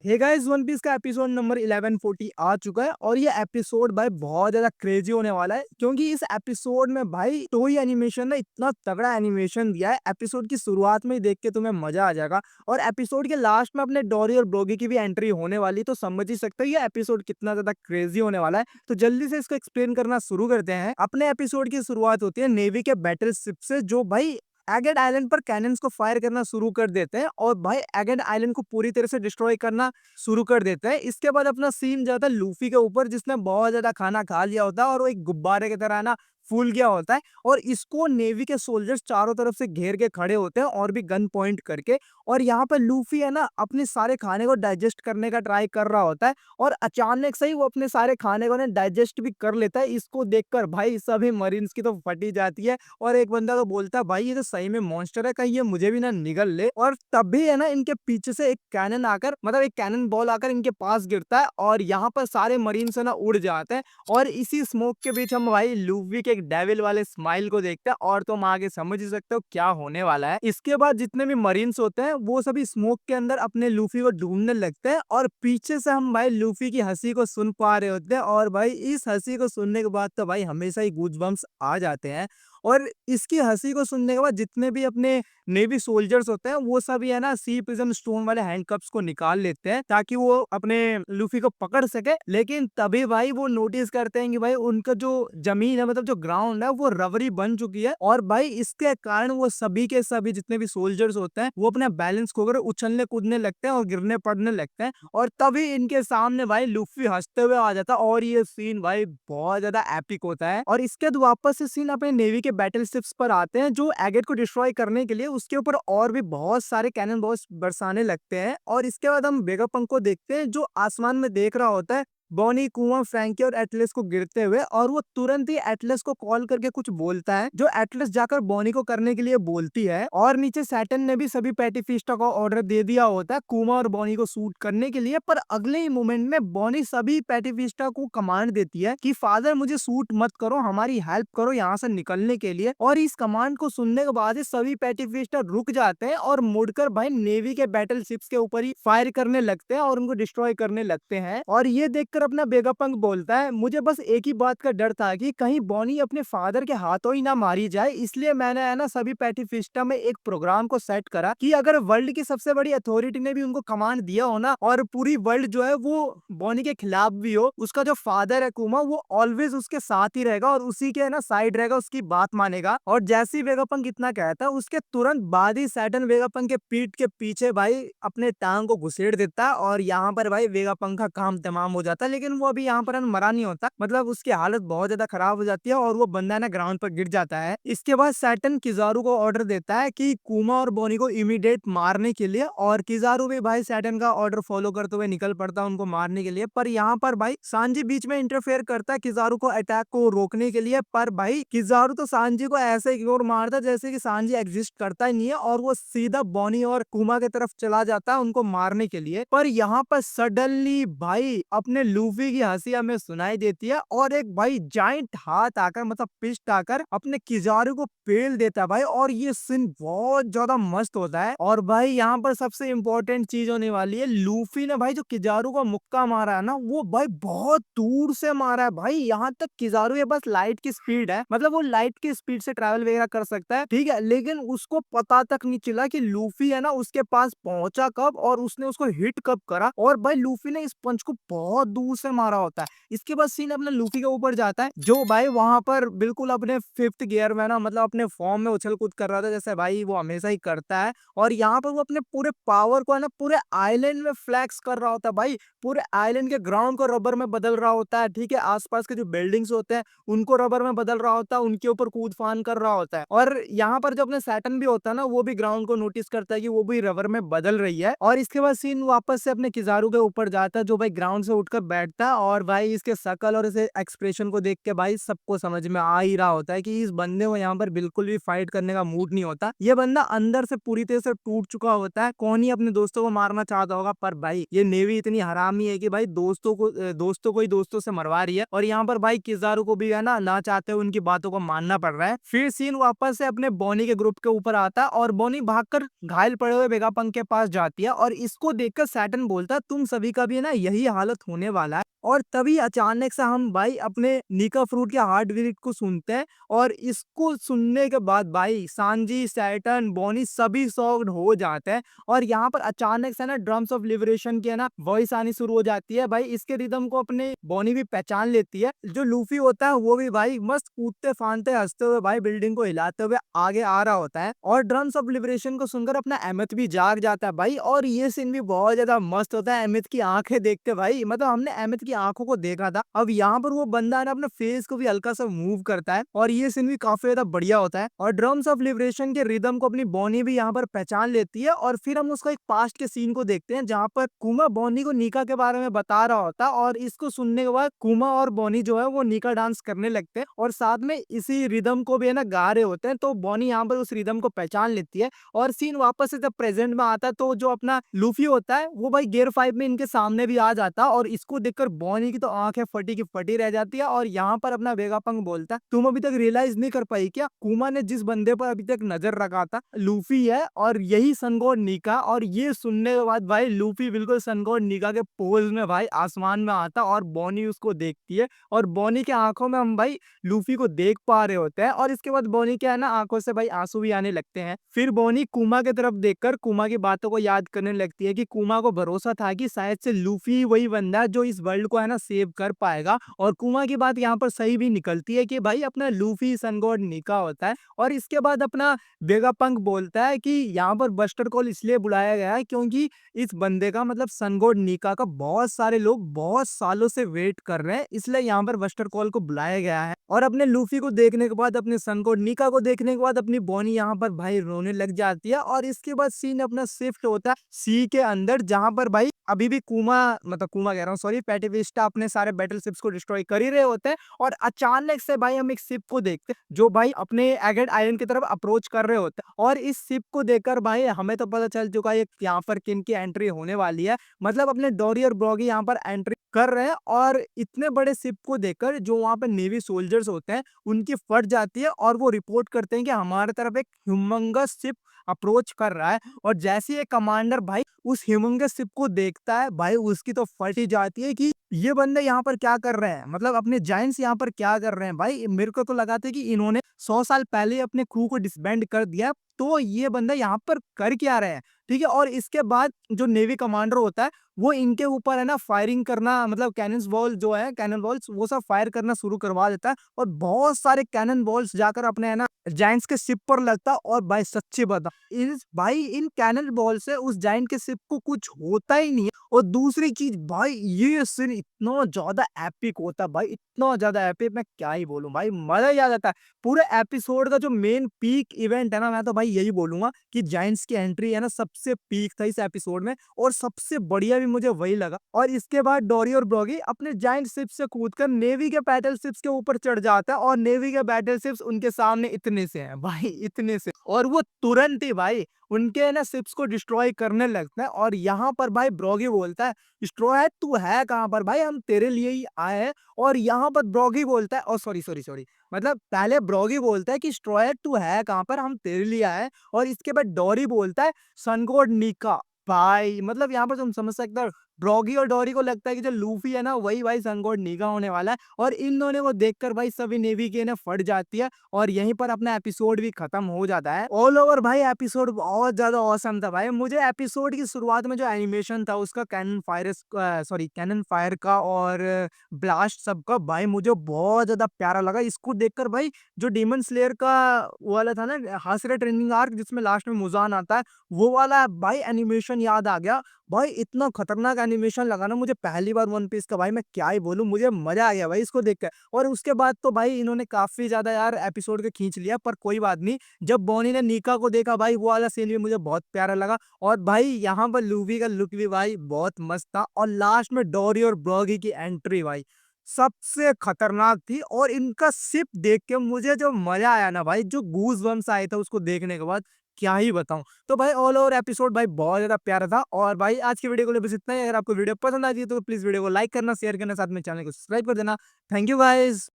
Hey guys, one piece का episode number 1140 आ चुका है और ये एपिसोड भाई बहुत ज्यादा क्रेजी होने वाला है क्योंकि इस एपिसोड में भाई टोई एनिमेशन ने इतना तगड़ा एनिमेशन दिया है। एपिसोड की शुरुआत में ही देख के तुम्हें मजा आ जाएगा और एपिसोड के लास्ट में अपने डोरी और ब्रोगी की भी एंट्री होने वाली, तो समझ ही सकते हो ये एपिसोड कितना ज्यादा क्रेजी होने वाला है। तो जल्दी से इसको एक्सप्लेन करना शुरू करते हैं। अपने एपिसोड की शुरुआत होती है नेवी के बैटल शिप से, जो भाई एगेट आइलैंड पर कैनन्स को फायर करना शुरू कर देते हैं और भाई एगेट आइलैंड को पूरी तरह से डिस्ट्रॉय करना शुरू कर देते हैं। इसके बाद अपना सीन जाता है लूफी के ऊपर, जिसने बहुत ज्यादा खाना खा लिया होता है और वो एक गुब्बारे की तरह ना फूल गया होता है और इसको नेवी के सोल्जर्स चारों तरफ से घेर के खड़े होते हैं और भी गन पॉइंट करके। और यहाँ पर लूफी है ना अपने सारे खाने को डाइजेस्ट करने का ट्राई कर रहा होता है और अचानक से ही वो अपने सारे खाने को ना डाइजेस्ट भी कर लेता है। इसको देखकर भाई सभी मरीन्स की तो फटी जाती है और एक बंदा तो बोलता है भाई ये तो सही में मॉन्स्टर है, कहीं ये मुझे भी ना निगल ले। और तभी है ना इनके पीछे से एक कैनन आकर, मतलब एक कैनन बॉल आकर इनके पास गिरता है और यहाँ पर सारे मरीन्स है ना उड़ जाते हैं। और इसी स्मोक के बीच हम भाई लूफी के एक डेविल वाले स्माइल को देखते हैं और तुम आगे समझ ही सकते हो क्या होने वाला है। इसके बाद जितने भी मरीन्स होते हैं वो सभी स्मोक के अंदर अपने लूफी को ढूंढने लगते हैं और पीछे से हम भाई लूफी की हंसी को सुन पा रहे होते हैं। और भाई इस हंसी को सुनने के बाद तो भाई हमेशा ही गूज़बम्प्स आ जाते हैं। और इसकी हंसी को सुनने के बाद जितने भी अपने नेवी सोल्जर्स होते हैं वो सभी है ना सी प्रिज्म स्टोन वाले हैंडकप्स को निकाल लेते हैं ताकि वो अपने लूफी को पकड़ सके। लेकिन तभी भाई वो नोटिस करते हैं कि भाई उनका जो जमीन है, मतलब जो ग्राउंड है, वो रबरी बन चुकी है और भाई इसके कारण वो सभी के सभी जितने भी सोल्जर्स होते हैं वो अपना बैलेंस खोकर उछलने कूदने लगते हैं और गिरने पड़ने लगते हैं। और तभी इनके सामने भाई लूफी हंसते हुए आ जाता है और ये सीन भाई बहुत ज्यादा एपिक होता है। और इसके बाद वापस से सीन अपने नेवी के बैटल शिप्स पर आते हैं जो एगेट को डिस्ट्रॉय करने के लिए उसके ऊपर और भी बहुत सारे कैनन बॉल्स बरसाने लगते हैं। और इसके बाद हम वेगापंक को देखते हैं जो आसमान में देख रहा होता है बॉनी, कुआं, फ्रैंकी और एटलस को गिरते हुए, और वो तुरंत ही एटलस को कॉल करके कुछ बोलता है जो एटलस जाकर बॉनी को करने के लिए बोलती है। और नीचे सैटर्न ने भी सभी पैटिफिस्टा को ऑर्डर दे दिया होता है कुमा और बॉनी को शूट करने के लिए, पर अगले ही मोमेंट में बॉनी सभी पैटिफिस्टा को कमांड देती है कि फादर मुझे शूट मत करो, हमारी हेल्प करो यहाँ से निकलने के लिए। और इस कमांड को सुनने के बाद ही सभी पैटिफिस्टा रुक जाते हैं और मुड़कर भाई नेवी के बैटल शिप्स के ऊपर ही फायर करने लगते हैं और उनको डिस्ट्रॉय करने लगते हैं। और ये देखकर अपना वेगापंक बोलता है मुझे बस एक ही बात का डर था कि कहीं बॉनी अपने फादर के हाथों ही ना मारी जाए, इसलिए मैंने है ना सभी पैटिफिस्टा में एक प्रोग्राम को सेट करा कि अगर वर्ल्ड की सबसे बड़ी अथॉरिटी ने भी उनको कमांड दिया हो ना और पूरी वर्ल्ड जो है वो बॉनी के खिलाफ भी हो, उसका जो फादर है कुमा वो ऑलवेज उसके साथ ही रहेगा और उसी के है ना साइड रहेगा, उसकी बात मानेगा। और जैसे ही वेगापंक इतना कहता है उसके तुरंत बाद ही सैटर्न वेगापंक के पीठ के पीछे भाई अपने टांग को घुसेड़ देता है और यहाँ पर भाई वेगापंक का काम तमाम हो जाता है। लेकिन वो अभी यहाँ पर मरा नहीं होता, मतलब उसकी हालत बहुत ज्यादा खराब हो जाती है और वो बंदा ना ग्राउंड पर गिर जाता है। इसके बाद सैटर्न किजारू को ऑर्डर देता है कि कुमा और बॉनी को इमीडिएट मारने के लिए, और किजारू भी भाई सैटर्न का ऑर्डर फॉलो करते हुए निकल पड़ता है उनको मारने के लिए। पर यहाँ पर भाई सांजी बीच में इंटरफेयर करता है किजारू को अटैक को रोकने के लिए, पर भाई किजारू तो सांजी को ऐसे इग्नोर मारता जैसे कि सांजी एग्जिस्ट करता ही नहीं है और वो सीधा बॉनी और कुमा की तरफ चला जाता है उनको मारने के लिए। पर यहाँ पर सडनली भाई अपने लूफी की हंसी हमें सुनाई देती है और एक भाई जाइंट हाथ आकर, मतलब पिस्ट आकर अपने किजारू को पेल देता है भाई। और ये सीन बहुत ज्यादा मस्त होता है। और भाई यहाँ पर सबसे इंपॉर्टेंट चीज होने वाली है, लूफी ने भाई जो किजारू का मुक्का मारा है ना वो भाई बहुत दूर से मारा है भाई, यहाँ तक किजारू के पास लाइट की स्पीड है, मतलब वो लाइट की स्पीड से ट्रैवल वगैरह कर सकता है, ठीक है, लेकिन उसको पता तक नहीं चला कि लूफी है ना उसके पास पहुंचा कब और उसने उसको हिट कब करा। और भाई लूफी ने इस पंच को बहुत दूर से मारा होता है। इसके बाद सीन अपने लूफी के ऊपर जाता है जो भाई वहां पर बिल्कुल अपने फिफ्थ गियर में ना, मतलब अपने फॉर्म में उछल कूद कर रहा था जैसे भाई वो हमेशा ही करता है। और यहाँ पर वो अपने पूरे पावर को है ना पूरे आइलैंड में फ्लैक्स कर रहा होता है भाई, पूरे आइलैंड के ग्राउंड को रबर में बदल रहा होता है, ठीक है, आसपास के जो बिल्डिंग्स होते हैं उनको रबर में बदल रहा होता है, उनके ऊपर कूद फान कर रहा होता है। और यहाँ पर जो अपने सैटर्न भी होता है ना वो भी ग्राउंड को नोटिस करता है कि वो भी रबर में बदल रही है। और इसके बाद सीन वापस से अपने किजारू के ऊपर जाता है जो भाई ग्राउंड से उठकर बैठता है और भाई इसके शकल और इसे एक्सप्रेशन को देख के भाई सबको समझ में आ ही रहा होता है कि इस बंदे को यहाँ पर बिल्कुल भी फाइट करने का मूड नहीं होता। ये बंदा अंदर से पूरी तरह से टूट चुका होता है। कौन ही अपने दोस्तों को मारना चाहता होगा, पर भाई ये नेवी इतनी हरामी है कि भाई दोस्तों को ही दोस्तों से मरवा रही है। और यहाँ पर भाई किजारू को भी है ना चाहते हुए उनकी बातों को मानना पड़ रहा है। फिर सीन वापस से अपने बॉनी के ग्रुप के ऊपर आता है और बॉनी भागकर घायल पड़े हुए वेगापंक के पास जाती है और इसको देखकर सैटर्न बोलता है तुम सभी का भी है ना यही हालत होने वाला है। और तभी अचानक से हम भाई अपने निका फ्रूट के हार्ट बीट को सुनते हैं और इसको सुनने के बाद भाई सांजी, सैटर्न, बॉनी सभी शॉक्ड हो जाते हैं। और यहाँ पर अचानक से ना ड्रम्स ऑफ लिबरेशन की है ना वॉइस आनी शुरू हो जाती है। भाई इसके रिदम को अपने बॉनी भी पहचान लेती है। जो लूफी होता है वो भी भाई मस्त कूदते फांदते हंसते हुए भाई बिल्डिंग को हिलाते हुए आगे आ रहा होता है। और ड्रम्स ऑफ लिबरेशन को सुनकर अपना अहमद भी जाग जाता है भाई। और ये सीन भी बहुत ज्यादा मस्त होता है अहमद की आंखें देख के भाई। मतलब हमने अहमद की आंखों को देखा था, अब यहाँ पर वो बंदा है ना अपने फेस को भी हल्का सा मूव करता है और ये सीन भी काफी ज्यादा बढ़िया होता है। और ड्रम्स ऑफ लिबरेशन के रिदम को अपनी बॉनी भी यहाँ पर पहचान लेती है। और फिर हम उसका एक पास्ट के सीन को देखते हैं जहाँ पर कुमा बॉनी को निका के बारे में बता रहा होता है और इसको सुनने के बाद कुमा और बॉनी जो है वो निका डांस करने लगते हैं और साथ में इसी रिदम को भी है ना गा रहे होते हैं। तो बॉनी यहाँ पर उस रिदम को पहचान लेती है और सीन वापस से जब प्रेजेंट में आता है तो जो अपना लूफी होता है वो भाई गियर 5 में इनके सामने भी आ जाता है। और इसको देखकर बॉनी की तो आंखें फटी की फटी रह जाती है। और यहाँ पर अपना वेगापंक बोलता है तुम अभी तक रियलाइज नहीं कर पाई क्या, कुमा ने जिस बंदे पर अभी तक नजर रखा था लूफी है और यही सनगोड निका। और ये सुनने के बाद भाई लूफी बिल्कुल सनगोड निका के पोज में भाई आसमान में आता और बॉनी उसको देखती है और बॉनी के आंखों में हम भाई लूफी को देख पा रहे होते हैं। और इसके बाद बॉनी क्या है ना आंखों से भाई आंसू भी आने लगते हैं। फिर बॉनी कुमा की तरफ देखकर कुमा की बातों को याद करने लगती है कि कुमा को भरोसा था कि शायद से लूफी वही बंदा है जो इस वर्ल्ड को है ना सेव कर पाएगा। और कुमा की बात यहाँ पर सही भी निकलती है कि भाई अपना लूफी सनगोड निका होता है। और इसके बाद अपना वेगापंक बोलता है कि यहाँ पर बस्टर कॉल इसलिए बुलाया गया है क्योंकि इस बंदे का मतलब सनगोड निका का बहुत सारे लोग बहुत सालों से वेट कर रहे हैं, इसलिए यहाँ पर बस्टर कॉल को बुलाया गया है। और अपने लूफी को देखने के बाद अपने सनगोड निका को देखने के बाद अपनी बॉनी यहाँ पर भाई रोने लग जाती है। और इसके बाद सीन अपना शिफ्ट होता है सी के अंदर जहां पर भाई अभी भी कुमा कह रहा हूँ सॉरी, पैटिविस्टा अपने सारे बैटल शिप्स को डिस्ट्रॉय कर ही रहे होते हैं। और अचानक से भाई हम एक शिप को देखते हैं जो भाई अपने एगेट आइलैंड की तरफ अप्रोच कर रहे होते हैं। और इस शिप को देखकर भाई हमें तो पता चल चुका है यहाँ पर किन की एंट्री होने वाली है। मतलब अपने डोरी और ब्रॉगी यहाँ पर एंट्री कर रहे हैं। और इतने बड़े शिप को देखकर जो वहां पर नेवी सोल्जर्स होते हैं उनकी फट जाती है और वो रिपोर्ट करते हैं कि हमारे तरफ एक ह्यूमंगस शिप अप्रोच कर रहा है। और जैसे ही कमांडर भाई उस ह्यूमंगस शिप को देखता है भाई उसकी तो फट ही जाती है कि ये बंदे यहाँ पर क्या कर रहे हैं, मतलब अपने जायंट्स यहाँ पर क्या कर रहे हैं। भाई मेरे को तो लगा था कि इन्होंने 100 साल पहले अपने क्रू को डिसबैंड कर दिया, तो ये बंदा यहाँ पर कर क्या रहे हैं। ठीक है, और इसके बाद जो नेवी कमांडर होता है वो इनके ऊपर है ना फायरिंग करना, मतलब कैनन बॉल जो है कैनन बॉल्स वो सब फायर करना शुरू करवा देता है। और बहुत सारे कैनन बॉल्स जाकर अपने है ना जाइंट्स के शिप पर लगता है। और भाई सच्ची बता इन कैनन बॉल से उस जाइंट के शिप को कुछ होता ही नहीं है। और दूसरी चीज भाई ये सीन इतना ज्यादा एपिक होता है भाई, इतना ज्यादा एपिक, मैं क्या ही बोलूं भाई, मजा ही आ जाता है। पूरे एपिसोड का जो मेन पीक इवेंट है ना मैं तो भाई यही बोलूंगा कि जाइंट्स की एंट्री है ना सबसे पीक था इस एपिसोड में और सबसे बढ़िया भी मुझे वही लगा। और इसके बाद डोरी और ब्रॉगी अपने जाइंट शिप से कूदकर नेवी के बैटल शिप्स के ऊपर चढ़ जाता है और नेवी के बैटल शिप्स उनके सामने इतने से हैं भाई, इतने से, और वो तुरंत ही भाई उनके ना शिप्स को डिस्ट्रॉय करने लगता है। और यहाँ पर भाई ब्रॉगी बोलता है डिस्ट्रॉय तू है कहाँ पर भाई, हम तेरे लिए ही आए हैं। और यहाँ पर ब्रॉगी बोलता है और सॉरी मतलब पहले ब्रॉगी बोलता है कि स्ट्रॉयर तू है कहाँ पर, हम तेरे लिए आए हैं। और इसके बाद डोरी बोलता है सनगोड निका। भाई मतलब यहाँ पर तुम समझ सकते हो ब्रॉगी और डोरी को लगता है कि जो लूफी है ना वही भाई सनगोड निका होने वाला है। और इन दोनों को देखकर भाई सभी नेवी की ना फट जाती है और यहीं पर अपना एपिसोड भी खत्म हो जाता है। ऑल ओवर भाई एपिसोड बहुत ज्यादा औसम था भाई। मुझे एपिसोड की शुरुआत में जो एनिमेशन था उसका कैनन फायर का और ब्लास्ट सबका भाई मुझे बहुत ज्यादा प्यारा लगा। इसको देखकर भाई जो डीमन स्लेयर का वो वाला था ना हासिरा ट्रेनिंग आर्क जिसमें लास्ट में मुजान आता है वो वाला भाई एनिमेशन याद आ गया। भाई इतना खतरनाक एनिमेशन लगा ना मुझे पहली बार वन पीस का, भाई मैं क्या ही बोलूँ, मुझे मजा आ गया भाई इसको देख के। और उसके बाद तो भाई इन्होंने काफी ज्यादा यार एपिसोड के खींच लिया, पर कोई बात नहीं। जब बॉनी ने नीका को देखा भाई, वो वाला सीन भी मुझे बहुत प्यारा लगा। और भाई यहाँ पर लूफी का लुक भी भाई बहुत मस्त था, और लास्ट में डोरी और ब्रॉगी की एंट्री भाई सबसे खतरनाक थी। और इनका सिप देख के मुझे जो मजा आया ना भाई, जो गूज बम्स आए थे उसको देखने के बाद, क्या ही बताऊं। तो भाई ऑल ओवर एपिसोड भाई बहुत ज्यादा प्यारा था। और भाई आज की वीडियो को लिए बस इतना ही। अगर आपको वीडियो पसंद आई है तो प्लीज वीडियो को लाइक करना, शेयर करना, साथ में चैनल को सब्सक्राइब कर देना। Thank you guys.